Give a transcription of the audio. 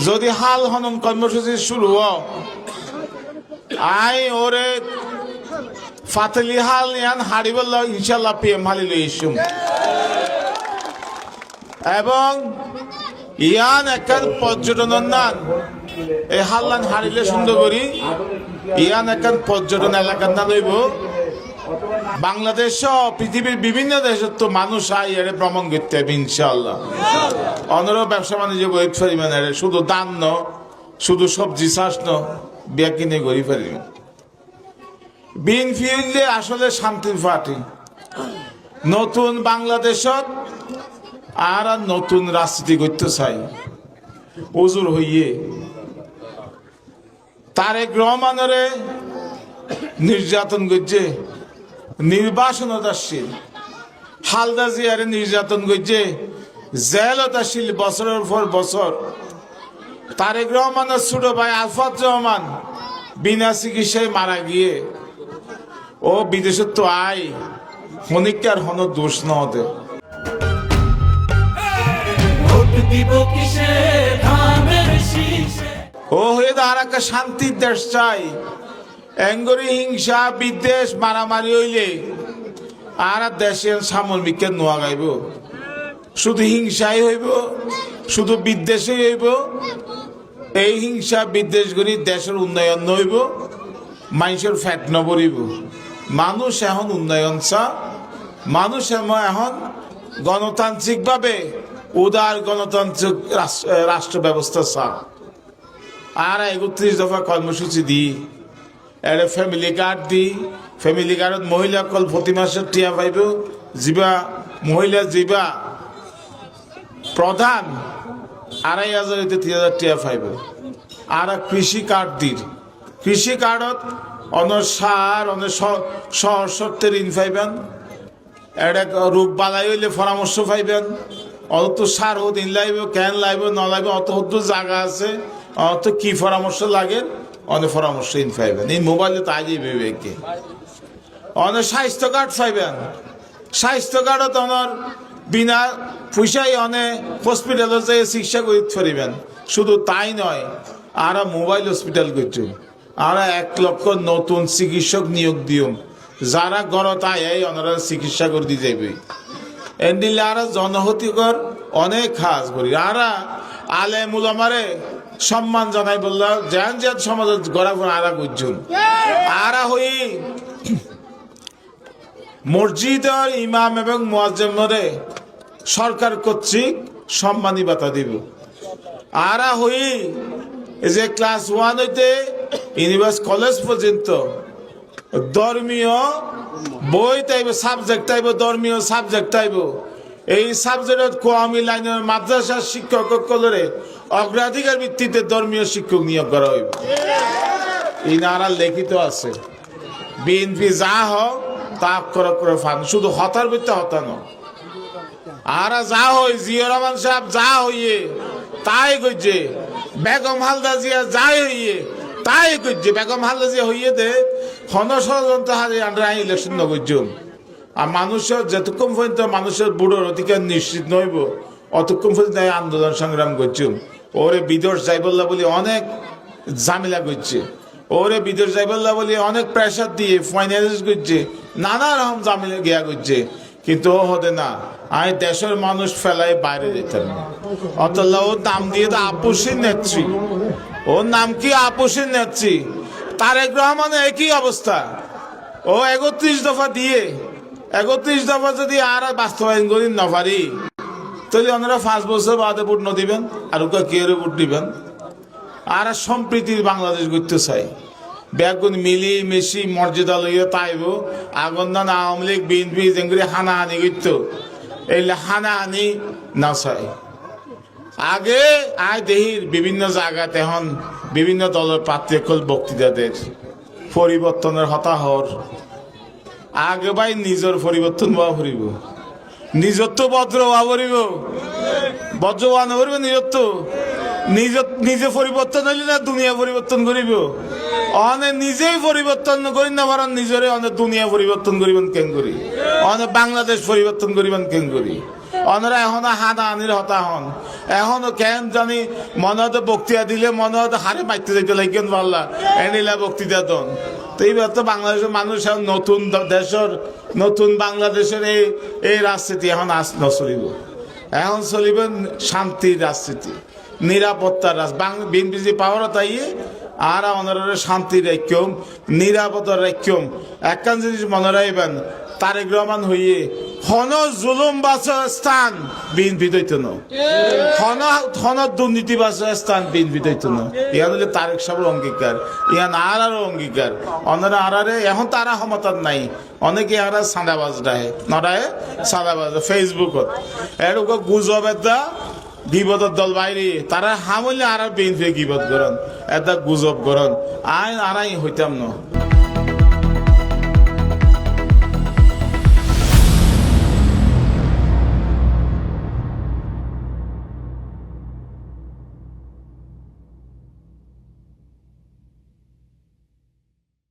যদি হাল হনন কর্মসূচি শুরু আই ওরে ফাতলি হাল ইয়ান হারিবল ইনশাল্লাহ পিএম হালি লইসুম এবং ইয়ান একান পর্যটন নান এই হাল্লান হারিলে সুন্দর করি ইয়ান একান পর্যটন এলাকার না লইব বাংলাদেশ পৃথিবীর বিভিন্ন দেশের তো মানুষ আই এর ভ্রমণ করতে হবে ইনশাল্লাহ অনর ব্যবসা বাণিজ্য গরিব পরিমাণে শুধু দান ন শুধু সবজি চাষ ন বিয়া কিনে গরিব পারিব বিএনপি আসলে শান্তির পার্টি নতুন বাংলাদেশত আর নতুন রাজনীতি করতে চাই উজুর হইয়ে তারেক রহমানরে নির্যাতন করছে নির্বাসনতাশীল হালদা জিয়ারে নির্যাতন করছে জেলতাশীল বছরের পর বছর তারেক রহমানের ছোট ভাই আলফাত রহমান বিনা চিকিৎসায় মারা গিয়ে ও বিদেশে তো আই হনিকার হন দোষ ন হতে ও হয়ে আর একটা শান্তির দেশ চাই এঙ্গরি হিংসা বিদ্বেষ মারামারি হইলে আর দেশের সামরিক নোয়া গাইব শুধু হিংসাই হইব শুধু বিদ্বেষই হইব এই হিংসা বিদ্বেষ করি দেশের উন্নয়ন নইব মানুষের ফ্যাট নবরিব মানুষ এখন উন্নয়ন চা মানুষ এখন গণতান্ত্রিক ভাবে উদার গণতান্ত্রিক রাষ্ট্র ব্যবস্থা চা আর 31 দফা কর্মসূচি দিই একটা ফ্যামিলি কার্ড দিই ফ্যামিলি কার্ডত মহিলা কল প্রতি মাসের টিয়া পাইব যা মহিলা যা প্রধান 2500 থেকে 3000 টিয়া পাইব আর কৃষি কার্ড দিই কৃষি কার্ডত অনেক সার অনেক সহসত্বের ঋণ পাইবেন একটা রোগ বালাই হইলে পরামর্শ পাইবেন অত সার দিন লাগবে কেন লাগবে ন লাগবে অত জায়গা আছে অত কি পরামর্শ লাগে অনেক পরামর্শ ঋণ পাইবেন এই মোবাইলে তাই বিবেকে অনেক স্বাস্থ্য কার্ড পাইবেন স্বাস্থ্য কার্ডত অনার বিনা পয়সায় অনেক হসপিটালে যাই চিকিৎসা করে ফেরিবেন শুধু তাই নয় আর মোবাইল হসপিটাল করছো আর 1 লক্ষ নতুন চিকিৎসক নিয়োগ দিও যারা গড়ত আয় ওনারা চিকিৎসা করে দিয়ে যাইবে এন্ডিলে আর জনহতিকর অনেক কাজ করি আর আলেম উলামারে সম্মান জানাই বললা জ্যান জ্যান সমাজের গড়া আরা করছুন আরা হই মসজিদের ইমাম এবং মুয়াজ্জিমরে সরকার কর্তৃক সম্মানী ভাতা দিব আরা হই যে ক্লাস 1 হইতে ইউনিভার্সিটি কলেজ পর্যন্ত ধর্মীয় বই তাইব সাবজেক্ট তাইব ধর্মীয় সাবজেক্ট তাইব এই সাবজেক্টত কোয়ামি লাইনের মাদ্রাসার শিক্ষক সকলরে অগ্রাধিকার ভিত্তিতে ধর্মীয় শিক্ষক নিয়োগ করা হইব এই নারা লিখিত আছে বিএনপি যা হোক তা করে ফান শুধু হতার ভিত্তি হতানো আর যা হই জিয়া রহমান সাহেব যা হইয়ে তাই কইছে বেগম হালদা জিয়া যাই হইয়ে তাই করছে বেগম হালদা জিয়া হইয়ে দে ষড়যন্ত্র হারে আমরা ইলেকশন নগর আর মানুষের যতক্ষণ পর্যন্ত মানুষের বুড়োর অধিকার নিশ্চিত নইব অতক্ষণ পর্যন্ত আন্দোলন সংগ্রাম করছুম ওরে বিদেশ যাইবল্লা বলে অনেক ঝামেলা করছে ওরে বিদেশ যাইবল্লা বলে অনেক প্রেশার দিয়ে ফাইন্যান্স করছে নানা রকম ঝামেলা গিয়া করছে কিন্তু ও হতে না আমি দেশের মানুষ ফেলাই বাইরে যেতাম অতল্লা ওর নাম দিয়ে তো আপুসির নেত্রী ওর নাম কি আপুসির নেত্রী তারেক রহমানের একই অবস্থা ও 31 দফা দিয়ে 31 দফা যদি আর বাস্তবায়ন করি না পারি তাহলে ওনারা 5 বছর বাদে ভোট ন দিবেন আর কে ভোট দিবেন আর সম্প্রীতির বাংলাদেশ করতে চাই বেগুন মিলি মিশি মর্যাদা লইয়া তাইব আগন্দান আওয়ামী লীগ বিএনপি যেগুলি হানাহানি করতো এই হানাহানি না চাই আগে আয় দেহির বিভিন্ন জায়গাতে এখন বিভিন্ন দলের প্রার্থীকল বক্তৃতাদের পরিবর্তনের হতাহর আগে ভাই নিজের পরিবর্তন বা করিব নিজত্ব ভদ্র বা করিব বজ্রবান করিব নিজত্ব নিজে পরিবর্তন হইলে না দুনিয়া পরিবর্তন করিব অনে নিজেই পরিবর্তন করি না বরং নিজরে অনেক দুনিয়া পরিবর্তন করিবেন কেন করি অনেক বাংলাদেশ পরিবর্তন করিবেন কেন করি অনরা এখনো হানা আনির হতা হন এখনো কেন জানি মনে হতো বক্তৃতা দিলে মনে হতো হারে মাইতে যাইতে লাগেন পারলা এনিলা বক্তৃতা দন। তো এইবার তো বাংলাদেশের মানুষ এখন নতুন দেশের নতুন বাংলাদেশের এই রাজনীতি এখন চলিব। এখন চলিব শান্তির রাজনীতি, নিরাপত্তার বিএনপি যে পাওয়ার তাইয়ে আর ওনারা শান্তি রাখ্যম, নিরাপত্তা রাখ্যম। একখান জিনিস মনে রাখবেন, তারেক রহমান হইয়ে হন জুলুম বাসর স্থান বিএনপি দইত না, হন দুর্নীতি বাসর স্থান বিএনপি দইত না। ইয়া হলে তারেক সাহেবের অঙ্গীকার, ইয়া আরও অঙ্গীকার। ওনারা আরারে এখন তারা ক্ষমতার নাই, অনেকে আর সাদাবাজ রাহে নরাহে সাদাবাজ ফেসবুকত এরকম গুজবের দা গিবতের দল বাইরে তারা হামলে আর বিএনপি গিবত করেন, এটা গুজব করেন। আইন আরাই হইতাম না।